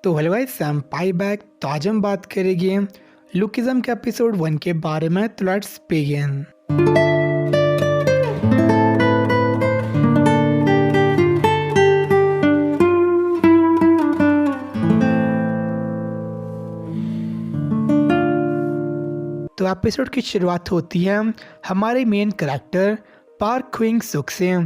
तो hello guys, I am pi back. तो आज हम बात करेंगे लुकिज्म के एपिसोड 1 के बारे में। तो लेट्स बिगिन। तो एपिसोड की शुरुआत होती है हमारे मेन कैरेक्टर पार्क क्विंग सुक से,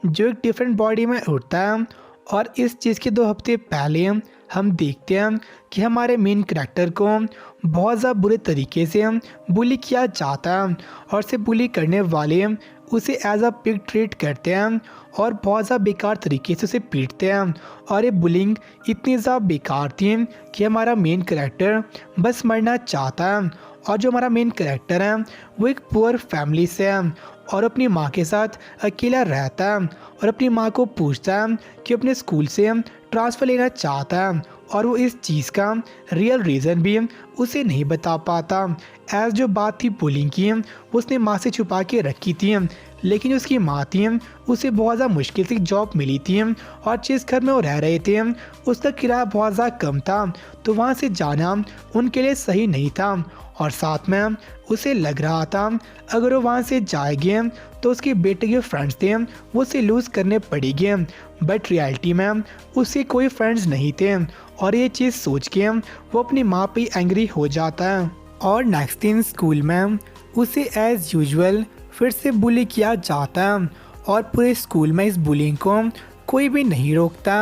जो एक डिफरेंट बॉडी में उठता है। और इस चीज़ के 2 हफ्ते पहले हम देखते हैं कि हमारे मेन कैरेक्टर को बहुत ज़्यादा बुरे तरीके से बुली किया जाता है और से बुली करने वाले उसे एज अ पिग ट्रीट करते हैं और बहुत ज़्यादा बेकार तरीके से उसे पीटते हैं। और ये बुलिंग इतनी ज़्यादा बेकार थी कि हमारा मेन कैरेक्टर बस मरना चाहता है। और जो हमारा मेन कैरेक्टर है वो एक पुअर फैमिली से है और अपनी माँ के साथ अकेला रहता है और अपनी माँ को पूछता है कि अपने स्कूल से ट्रांसफ़र लेना चाहता है। और वो इस चीज़ का रियल रीज़न भी उसे नहीं बता पाता। एज जो बात थी बुलिंग की उसने माँ से छुपा के रखी थी, लेकिन जो उसकी माँ थी उसे बहुत ज़्यादा मुश्किल से जॉब मिली थी और जिस घर में वो रह रहे थे उसका किराया बहुत ज़्यादा कम था, तो वहाँ से जाना उनके लिए सही नहीं था। और साथ में उसे लग रहा था अगर वो वहाँ से जाएंगे तो उसके बेटे के फ्रेंड्स थे वो उसे लूज़ करने पड़ेंगे। बट रियलिटी में उसके कोई फ्रेंड्स नहीं थे और ये चीज़ सोच के वो अपनी माँ पे एंग्री हो जाता है। और नेक्स्ट दिन स्कूल में उसे एज यूजुअल फिर से बुली किया जाता है और पूरे स्कूल में इस बुलिंग को कोई भी नहीं रोकता।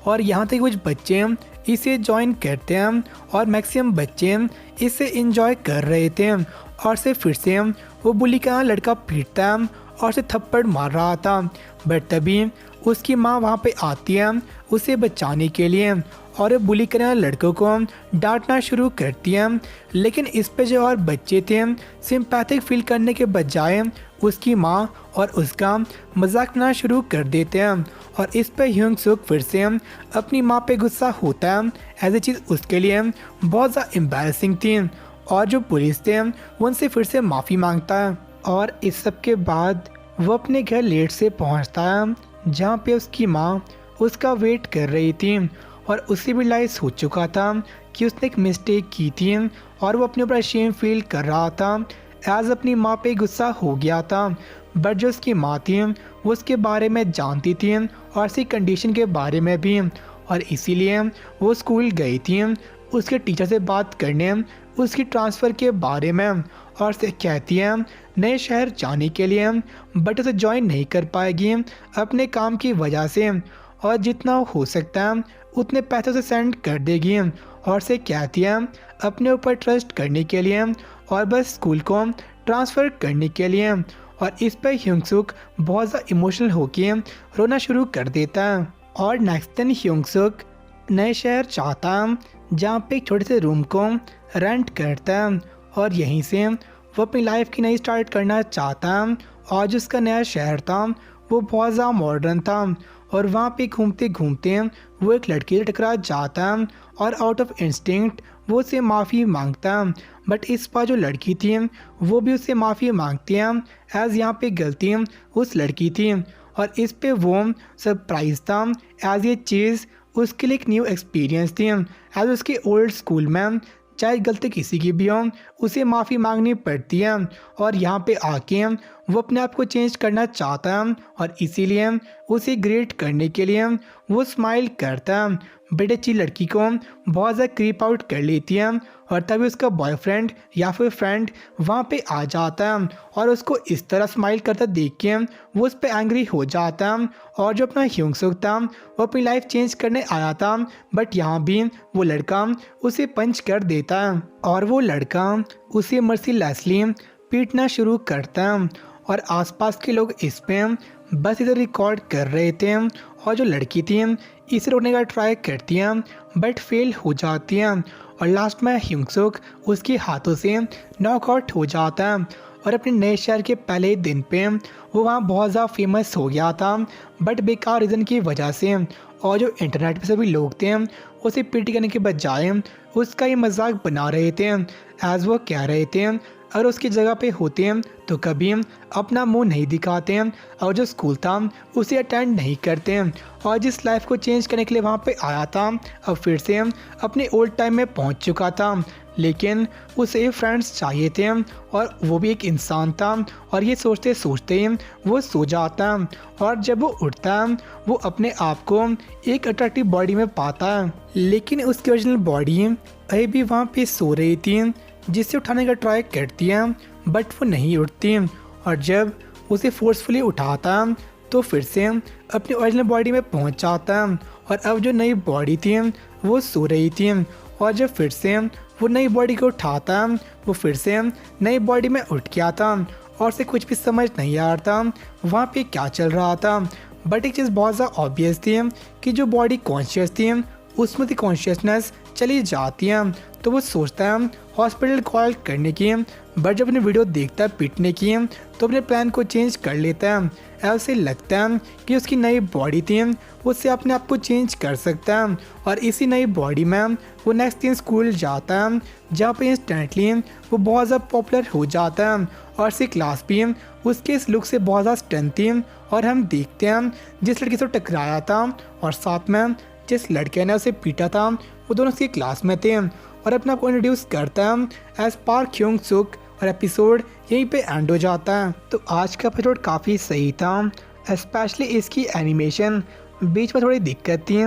और यहाँ तक कुछ बच्चे इसे ज्वाइन करते हैं और मैक्सिमम बच्चे इसे एंजॉय कर रहे थे। और से फिर से वो बुली का लड़का पीटता है और उसे थप्पड़ मार रहा था। बट तभी उसकी माँ वहाँ पे आती है उसे बचाने के लिए और बुली करने वाले लड़कों को डांटना शुरू करती है। लेकिन इस पे जो और बच्चे थे सिंपैथिक फील करने के बजाय उसकी माँ और उसका मजाक करना शुरू कर देते हैं। और इस पे ह्यूंग सुक फिर से अपनी माँ पे गुस्सा होता है। ऐसी चीज़ उसके लिए बहुत ज़्यादा एम्बैरसिंग थी और जो पुलिस थे वो उनसे फिर से माफ़ी मांगता है। और इस सब के बाद वो अपने घर लेट से पहुँचता है जहाँ पे उसकी माँ उसका वेट कर रही थी और उसे भी रियलाइज़ हो चुका था कि उसने एक मिस्टेक की थी और वो अपने ऊपर शेम फील कर रहा था। एज अपनी माँ पे गुस्सा हो गया था। बट जो उसकी माँ थी वो उसके बारे में जानती थी और उसकी कंडीशन के बारे में भी, और इसीलिए वो स्कूल गई थी उसके टीचर से बात करने उसकी ट्रांसफ़र के बारे में। और उसे कहती है नए शहर जाने के लिए, बट उसे ज्वाइन नहीं कर पाएगी अपने काम की वजह से और जितना हो सकता है उतने पैसे से सेंड कर देगी। और से कहती है अपने ऊपर ट्रस्ट करने के लिए और बस स्कूल को ट्रांसफ़र करने के लिए। और इस पर ह्यूंग सुक बहुत ज़्यादा इमोशनल होकर रोना शुरू कर देता है। और नेक्स्ट दिन ह्यूंग सुक नए शहर चाहता है जहाँ पे एक छोटे से रूम को रेंट करता है और यहीं से वो अपनी लाइफ की नई स्टार्ट करना चाहता है। और जो उसका नया शहर था वो बहुत ज़्यादा मॉडर्न था और वहाँ पे घूमते घूमते वो एक लड़की से टकरा जाता है और आउट ऑफ इंस्टिंक्ट वो उससे माफ़ी मांगता है। बट इस बार जो लड़की थी वो भी उससे माफ़ी मांगती है एज यहाँ पे गलती उस लड़की थी। और इस पे वो सरप्राइज था एज ये चीज़ उसके लिए एक न्यू एक्सपीरियंस थी। एज उसके ओल्ड स्कूल में चाहे गलती किसी की भी हो उसे माफ़ी मांगनी पड़ती है और यहाँ पे आके वो अपने आप को चेंज करना चाहता है और इसीलिए उसे ग्रेट करने के लिए वो स्माइल करता है। बट अच्छी लड़की को बहुत ज़्यादा क्रीप आउट कर लेती है और तभी उसका बॉयफ्रेंड या फिर फ्रेंड वहाँ पे आ जाता है और उसको इस तरह स्माइल करता देख के वो उस पर एंग्री हो जाता है। और जो अपना ह्यूंग सुक था वो अपनी लाइफ चेंज करने आया था, बट यहाँ भी वो लड़का उसे पंच कर देता है और वो लड़का उसे मर्सीलेसली पीटना शुरू करता है। और आसपास के लोग इस पे बस इधर रिकॉर्ड कर रहे थे और जो लड़की थी इसे रोकने का ट्राई करती है बट फेल हो जाती है और लास्ट में ह्यूंग सुक उसके हाथों से नॉकआउट हो जाता है। और अपने नए शहर के पहले दिन पे वो वहाँ बहुत ज़्यादा फेमस हो गया था बट बेकार रीज़न की वजह से। और जो इंटरनेट पे सभी लोग थे उसे पिटी करने के बजाय उसका ही मजाक बना रहे थे। एज वो कह रहे थे अगर उसकी जगह पे होते तो कभी अपना मुंह नहीं दिखाते और जो स्कूल था उसे अटेंड नहीं करते और जिस लाइफ को चेंज करने के लिए वहाँ पे आया था अब फिर से अपने ओल्ड टाइम में पहुँच चुका था। लेकिन उसे फ्रेंड्स चाहिए थे और वो भी एक इंसान था और ये सोचते सोचते वो सो जाता और जब वो उठता वो अपने आप को एक अट्रैक्टिव बॉडी में पाता है, लेकिन उसकी ओरिजिनल बॉडी अभी भी वहाँ पे सो रही थी जिसे उठाने का ट्राई करती है बट वो नहीं उठती और जब उसे फोर्सफुली उठाता तो फिर से अपनी ओरिजिनल बॉडी में पहुंच जाता और अब जो नई बॉडी थी वो सो रही थी और जब फिर से वो नई बॉडी को उठाता वो फिर से नई बॉडी में उठ गया था और उसे कुछ भी समझ नहीं आ रहा था वहाँ पे क्या चल रहा था। बट एक चीज़ बहुत ज़्यादा ऑब्वियस थी कि जो बॉडी कॉन्शियस थी उसमें थी कॉन्शियसनेस चली जाती है तो वो सोचता है हॉस्पिटल कॉल करने की, बट जब अपने वीडियो देखता है पीटने की तो अपने प्लान को चेंज कर लेता है। ऐसे लगता है कि उसकी नई बॉडी थी उससे अपने आप को चेंज कर सकता है और इसी नई बॉडी में वो नेक्स्ट दिन स्कूल जाता है जहाँ पे इंस्टेंटली वो बहुत ज़्यादा पॉपुलर हो जाता है और सी क्लास भी उसके इस लुक से बहुत ज़्यादा स्ट्रेंथ थी और हम देखते हैं जिस लड़की से टकराया था और साथ में जिस लड़के ने उसे पीटा था वो दोनों उसकी क्लास में थे और अपने आप को इंट्रोड्यूस करता है एज पार्क ह्योंग सुक और एपिसोड यहीं पे एंड हो जाता है। तो आज का एपिसोड काफ़ी सही था, स्पेशली इसकी एनिमेशन बीच में थोड़ी दिक्कत थी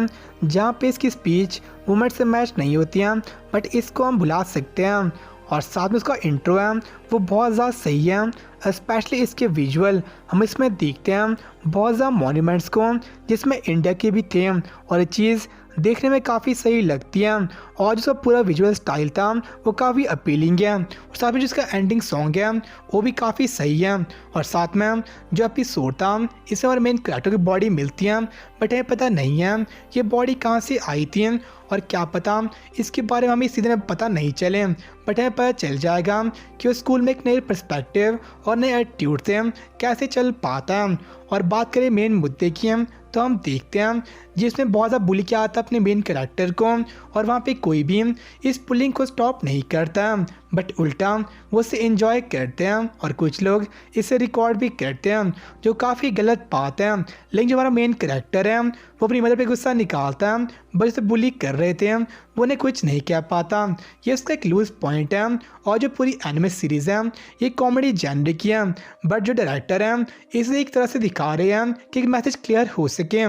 जहाँ पे इसकी स्पीच मूवमेंट से मैच नहीं होती हैं, बट इसको हम भुला सकते हैं और साथ में उसका इंट्रो है वो बहुत ज़्यादा सही है। स्पेशली इसके विजुअल हम इसमें देखते हैं बहुत ज़्यादा मॉन्यूमेंट्स को जिसमें इंडिया के भी थे और ये चीज़ देखने में काफ़ी सही लगती है और जो पूरा विजुअल स्टाइल था वो काफ़ी अपीलिंग है और साथ में जिसका एंडिंग सॉन्ग है वो भी काफ़ी सही है और साथ में जो एपिसोड था इसमें हमारे मेन कैरेक्टर की बॉडी मिलती है बट हमें पता नहीं है ये बॉडी कहाँ से आई थी और क्या पता इसके बारे में हमें सीधे में पता नहीं चले, बट हमें पता चल जाएगा कि वो स्कूल में एक नए पर्सपेक्टिव और नए एटीट्यूड से कैसे चल पाता है। और बात करें मेन मुद्दे की तो हम देखते हैं जिसमें बहुत ज़्यादा बुली किया आता है अपने मेन कैरेक्टर को और वहाँ पे कोई भी इस पुलिंग को स्टॉप नहीं करता बट उल्टा वो इसे एंजॉय करते हैं और कुछ लोग इसे रिकॉर्ड भी करते हैं जो काफ़ी गलत बात है। लेकिन जो हमारा मेन कैरेक्टर है वो अपनी मदर पे गुस्सा निकालता है बट उसे बुली कर रहे थे वो उन्हें कुछ नहीं कह पाता। ये उसका एक लूज पॉइंट है और जो पूरी एनिमे सीरीज़ है ये कॉमेडी जैनर की है बट जो डायरेक्टर है इसे एक तरह से दिखा रहे हैं कि एक मैसेज क्लियर हो सके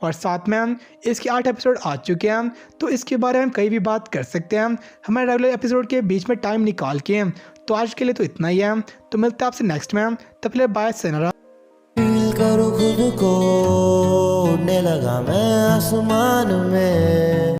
और साथ में इसके 8 एपिसोड आ चुके हैं तो इसके बारे में हम कहीं भी बात कर सकते हैं हमारे रेगुलर एपिसोड के बीच में टाइम निकाल के। तो आज के लिए तो इतना ही है, तो मिलते हैं आपसे नेक्स्ट में, तब तक बाय सेनरा। फील करो खुद को उड़ने लगा मैं आसमान में।